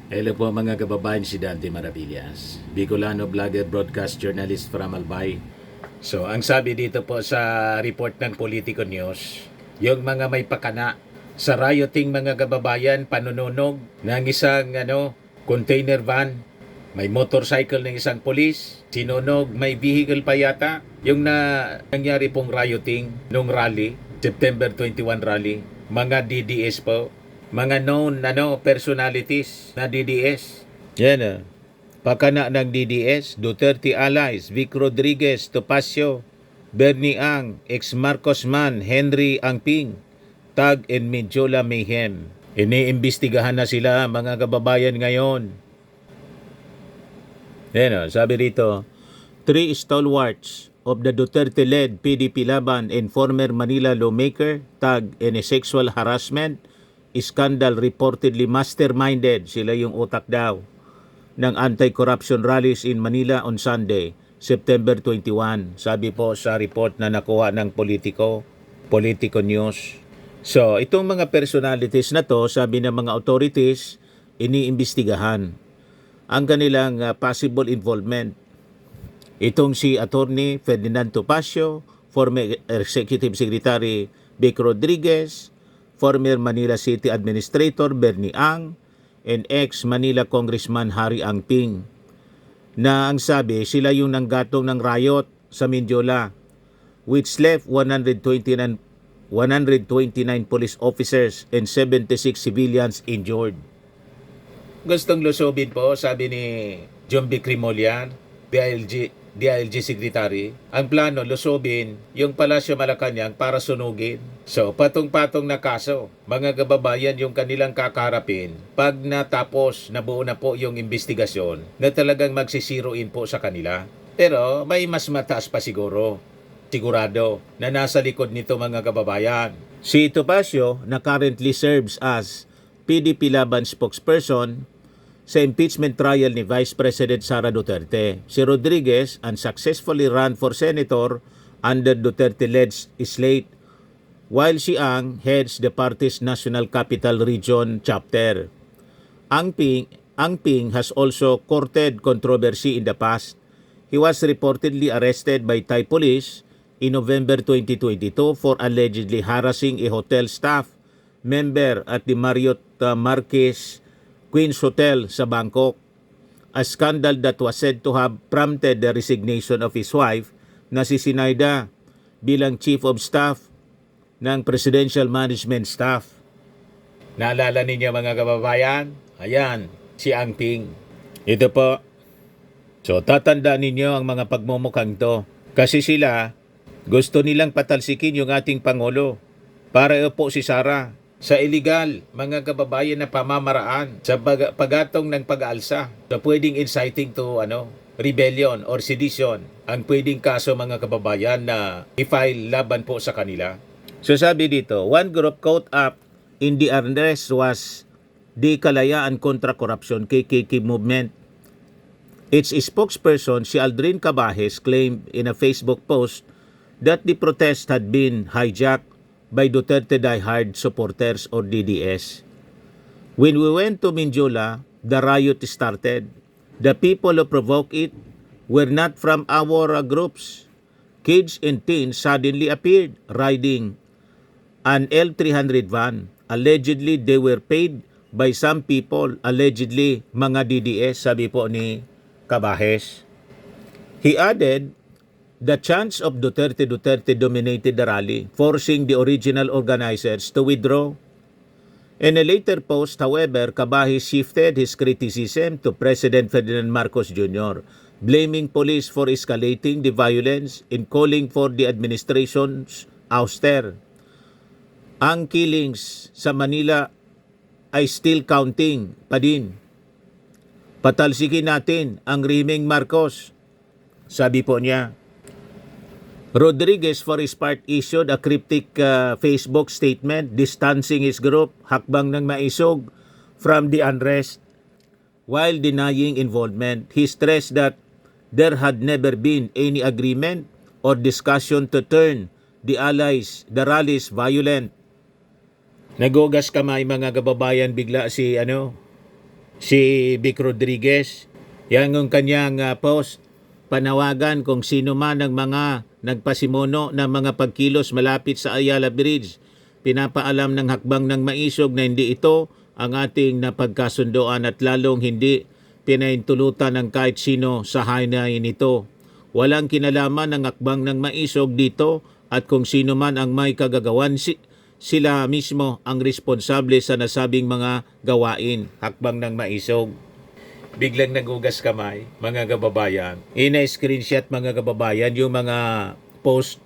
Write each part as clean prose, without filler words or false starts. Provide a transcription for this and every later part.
Hello po mga kababayan, si Dante Maravillas, Bicolano vlogger, broadcast journalist from Albay. So, ang sabi dito po sa report ng Politico News, yung mga may pakana sa rioting mga kababayan, panununog ng isang container van, may motorcycle ng isang polis, sinunog, may vehicle pa yata, yung nangyari pong rioting nung rally, September 21 rally, mga DDS po, mga known personalities na DDS. Yan pakana ng DDS, Duterte allies, Vic Rodriguez, Topacio, Bernie Ang, ex-Marcos man, Henry Angping, Tag and Medjola Mayhem. Iniimbestigahan na sila mga kababayan ngayon. Yan sabi rito, 3 stalwarts of the Duterte-led PDP Laban and former Manila lawmaker tagged in a sexual harassment scandal reportedly masterminded, sila yung utak daw, ng anti-corruption rallies in Manila on Sunday, September 21. Sabi po sa report na nakuha ng Politico News. So, itong mga personalities na to, sabi ng mga authorities, iniimbestigahan ang kanilang possible involvement. Itong si Attorney Ferdinand Topacio, former Executive Secretary Vic Rodriguez, former Manila City Administrator Bernie Ang, and ex-Manila Congressman Harry Angping, na ang sabi sila yung nanggatong ng riot sa Mindiola, which left 129 police officers and 76 civilians injured. Gustong lusobin po, sabi ni John B. Cremolian, DILG Secretary, ang plano lusobin yung Palasyo Malacanang para sunugin. So, patong-patong na kaso, mga kababayan, yung kanilang kakarapin pag natapos, nabuo na po yung investigasyon na talagang magsisiruin po sa kanila. Pero may mas mataas pa sigurado na nasa likod nito mga kababayan. Si Topacio na currently serves as PDP Laban spokesperson sa impeachment trial ni Vice President Sara Duterte. Si Rodriguez unsuccessfully ran for senator under Duterte-led slate, while si Ang heads the party's National Capital Region chapter. Angping has also courted controversy in the past. He was reportedly arrested by Thai police in November 2022 for allegedly harassing a hotel staff member at the Marriott Marquis Queen's Hotel sa Bangkok, a scandal that was said to have prompted the resignation of his wife na si Sinaida bilang Chief of Staff ng Presidential Management Staff. Naalala ninyo mga kababayan? Ayan, si Angping. Ito po. So tatandaan ninyo ang mga pagmumukhang to. Kasi sila, gusto nilang patalsikin yung ating Pangulo para upo si Sara sa illegal, mga kababayan, na pamamaraan sa pagatong ng pag-aalsa. So pwedeng inciting to rebellion or sedition ang pwedeng kaso mga kababayan na i-file laban po sa kanila. So sabi dito, one group caught up in the unrest was the Kalayaan Kontra Corruption KKK movement. Its spokesperson, si Aldrin Cabajes, claimed in a Facebook post that the protest had been hijacked by Duterte diehard supporters or DDS. When we went to Mindiola, the riot started. The people who provoked it were not from our groups. Kids and teens suddenly appeared riding an L300 van. Allegedly, they were paid by some people, allegedly mga DDS, sabi po ni Cabajes. He added, the chants of Duterte dominated the rally, forcing the original organizers to withdraw. In a later post, however, Cabajes shifted his criticism to President Ferdinand Marcos Jr., blaming police for escalating the violence and calling for the administration's ouster. Ang killings sa Manila ay still counting pa din. Patalsikin natin ang rehimeng Marcos, sabi po niya. Rodriguez, for his part, issued a cryptic Facebook statement distancing his group, hakbang ng maisog, from the unrest. While denying involvement, he stressed that there had never been any agreement or discussion to turn the rallies violent. Nagugas kamay mga kababayan bigla si si Vic Rodriguez. Yan ang kanyang post. Panawagan kung sino man ang mga nagpasimuno ng mga pagkilos malapit sa Ayala Bridge. Pinapaalam ng hakbang ng maisog na hindi ito ang ating napagkasundoan at lalong hindi pinaintulutan ng kahit sino sa hinahin nito. Walang kinalaman ng hakbang ng maisog dito at kung sino man ang may kagagawan, sila mismo ang responsable sa nasabing mga gawain. Hakbang ng maisog. Biglang nagugas kamay, mga kababayan. Ina-screenshot mga kababayan yung mga post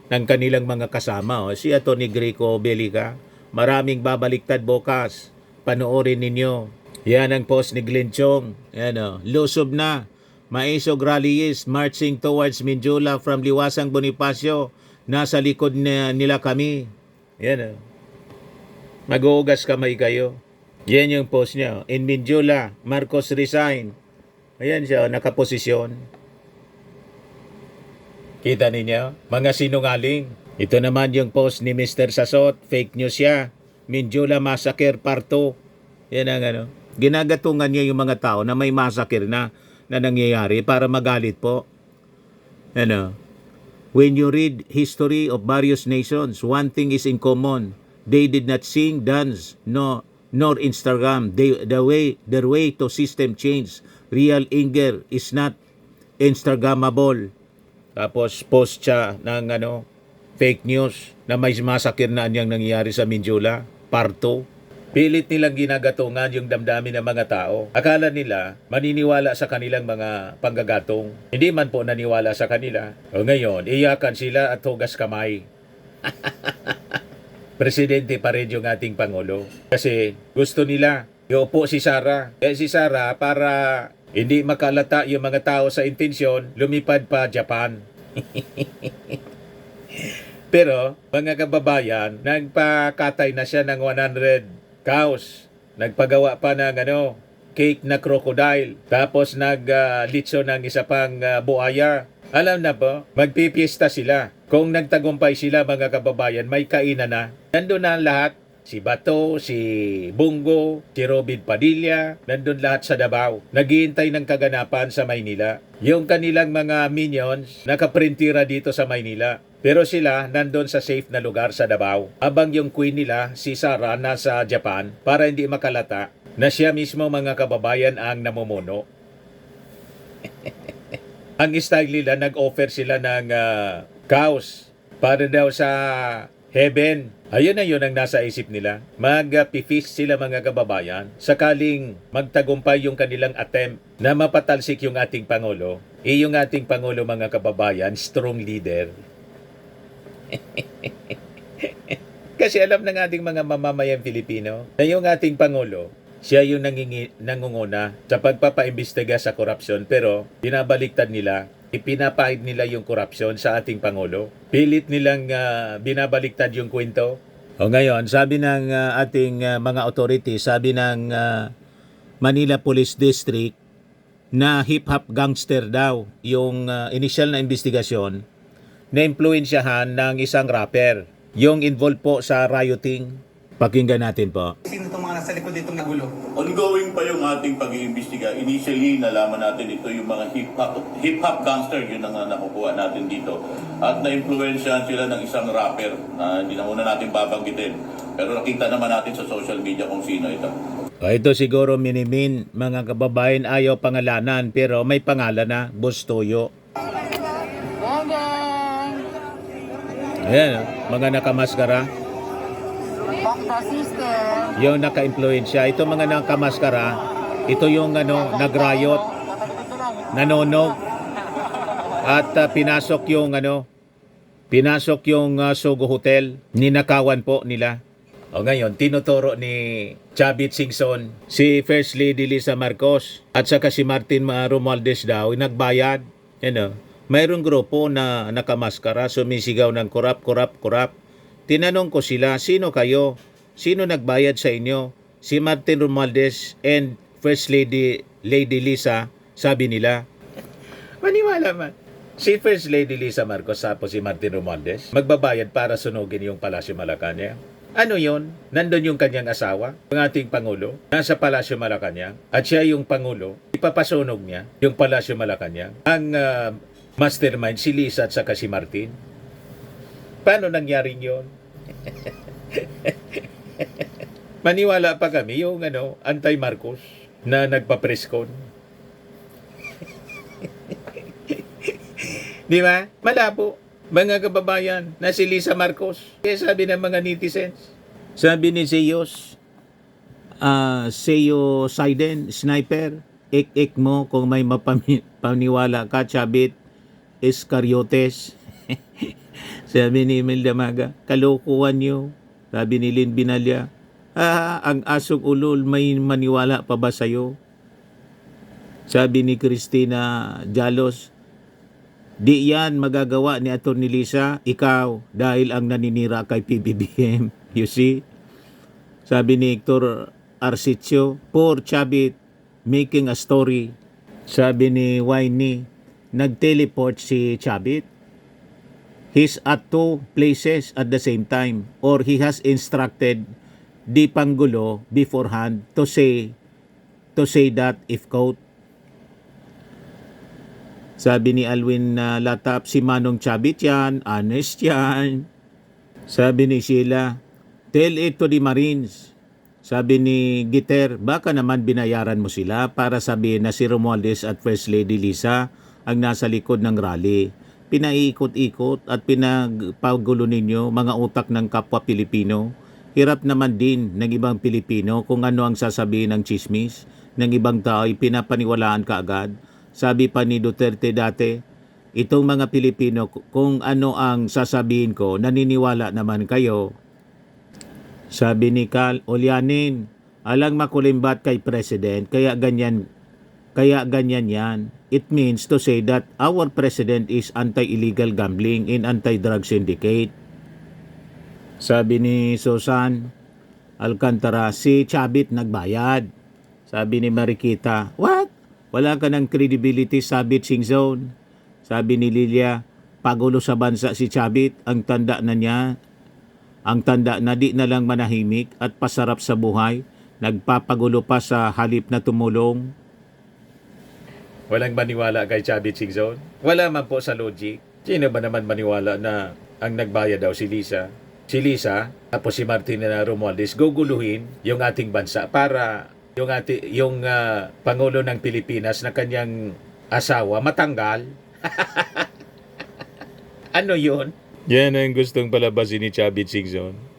ng kanilang mga kasama. Si Atty. Greco Belica, maraming babaliktad bukas. Panoorin ninyo. Yan ang post ni Glenn Chong. Yan, lusob na. Maisog rallies marching towards Mindula from Liwasang Bonifacio. Nasa likod nila kami. Yan. Mag-uugas kamay kayo. Yan yung post niya. In Mindula, Marcos resign. Ayan siya, nakaposisyon. Kita ninyo? Mga sinungaling. Ito naman yung post ni Mr. Sasot. Fake news siya. Mindula Massacre Part 2. Yan ang ano. Ginagatungan niya yung mga tao na may massacre na nangyayari para magalit po. Ano? When you read history of various nations, one thing is in common. They did not sing, dance, nor Instagram. Their way to system change. Real anger is not Instagrammable. Tapos post siya ng fake news na may massacre na anyang nangyayari sa Mindula, Part 2. Pilit nilang ginagatungan yung damdamin ng mga tao. Akala nila maniniwala sa kanilang mga panggagatong. Hindi man po naniwala sa kanila. O ngayon, iyakan sila at hugas kamay. Presidente pa rin yung ating Pangulo. Kasi gusto nila iupo si Sara. Si Sara para hindi makalata yung mga tao sa intensyon, lumipad pa Japan. Pero, mga kababayan, nagpakatay na siya ng 100 cows. Nagpagawa pa ng cake na crocodile. Tapos naglitso ng isa pang buaya. Alam na po, magpipiesta sila. Kung nagtagumpay sila mga kababayan, may kainan na. Nandun na lahat. Si Bato, si Bungo, si Robin Padilla, nandun lahat sa Davao. Naghihintay ng kaganapan sa Maynila. Yung kanilang mga minions, nakaprintira dito sa Maynila. Pero sila nandun sa safe na lugar sa Davao. Abang yung queen nila, si Sara, nasa Japan para hindi makalata na siya mismo mga kababayan ang namumuno. Ang style nila, nag-offer sila ng cows para daw sa heaven. Ayun na yun ang nasa isip nila. Mag-feast sila mga kababayan sakaling magtagumpay yung kanilang attempt na mapatalsik yung ating Pangulo. Yung ating Pangulo mga kababayan, strong leader. Kasi alam ng ating mga mamamayang Pilipino na yung ating Pangulo, siya yung nangunguna sa pagpapaimbestiga sa korupsyon pero binabaliktad nila, ipinapahid nila yung korupsyon sa ating Pangulo. Pilit nilang binabaliktad yung kwento. O ngayon, sabi ng ating mga authorities, sabi ng Manila Police District na hip-hop gangster daw yung initial na investigasyon na impluensyahan ng isang rapper. Yung involved po sa rioting. Pakinggan natin po. Sino itong mga nasa likod ditong nagulo? Ongoing pa yung ating pag-iimbestiga. Initially, nalaman natin ito yung mga hip-hop gangster, yun ang nakukuha natin dito. At na-influensyahan sila ng isang rapper na hindi na muna natin babanggitin. Pero nakita naman natin sa social media kung sino ito. Ito siguro minimin, mga kababayan, ayaw pangalanan pero may pangalan na, Bustoyo. Ayan, mga nakamaskara. Yung naka-influensya. Ito mga nakamaskara, ito yung nag-riot, nanonog, at pinasok yung Sogo Hotel, ninakawan po nila. O ngayon, tinuturo ni Chavit Singson, si First Lady Lisa Marcos, at saka si Martin Romualdez daw, nagbayad. Mayroong grupo na nakamaskara, sumisigaw ng korap. Tinanong ko sila, sino kayo? Sino nagbayad sa inyo? Si Martin Romualdez and First Lady Lisa, sabi nila. Maniwala man. Si First Lady Lisa Marcos, tapos si Martin Romualdez, magbabayad para sunugin yung Palasyo Malacanang. Ano yon? Nandun yung kanyang asawa, ang ating Pangulo, nasa Palasyo Malacanang, at siya yung Pangulo, ipapasunog niya yung Palasyo Malacanang. Ang mastermind, si Lisa at saka si Martin. Paano nangyaring yon? Maniwala pa kami yung anti-Marcos na nagpa-presscon. Di ba? Malabo. Mga kababayan, na si Lisa Marcos. Kaya sabi ng mga netizens. Sabi ni Zeus, Seo Siden, sniper, ik-ik mo kung may mapaniwala ka, Chabit, Iscariotes. Sabi ni Imelda Maga, kalokohan nyo. Sabi ni Lynn Binalya, ang asong ulol, may maniwala pa ba sa'yo? Sabi ni Christina Jalos, di yan magagawa ni Atty. Lisa, ikaw, dahil ang naninira kay PBBM. You see? Sabi ni Hector Arcicio, poor Chabit, making a story. Sabi ni Winnie, nag-teleport si Chabit. He's at two places at the same time, or he has instructed the Pangulo beforehand to say that if quote. Sabi ni Alwin Latap, si Manong Chabit yan, honest yan. Sabi ni Sheila, tell it to the Marines. Sabi ni Giter, baka naman binayaran mo sila para sabihin na si Romualdez at First Lady Lisa ang nasa likod ng rally. Pinaiikot-ikot at pinagpagulo ninyo mga utak ng kapwa Pilipino. Hirap naman din ng ibang Pilipino kung ano ang sasabihin ng chismis ng ibang tao ay pinapaniwalaan kaagad. Sabi pa ni Duterte dati, itong mga Pilipino, kung ano ang sasabihin ko, naniniwala naman kayo. Sabi ni Cal Olyanin, alang makulimbat kay President, kaya ganyan yan. It means to say that our President is anti-illegal gambling and anti-drug syndicate. Sabi ni Susan Alcantara, si Chabit nagbayad. Sabi ni Mariquita, what? Wala ka ng credibility, Sabit Singzone. Sabi ni Lilia, pagulo sa bansa si Chabit, ang tanda na di na lang manahimik at pasarap sa buhay, nagpapagulo pa sa halip na tumulong. Walang maniwala kay Chabit Singzone? Wala man po sa logic. Sino ba naman maniwala na ang nagbayad daw si Lisa? Si Lisa, tapos si Martin na Romualdez, guguluhin yung ating bansa para yung Pangulo ng Pilipinas na kanyang asawa matanggal. Ano yun? Yan ang gustong palabasin ni Chabit Singzone.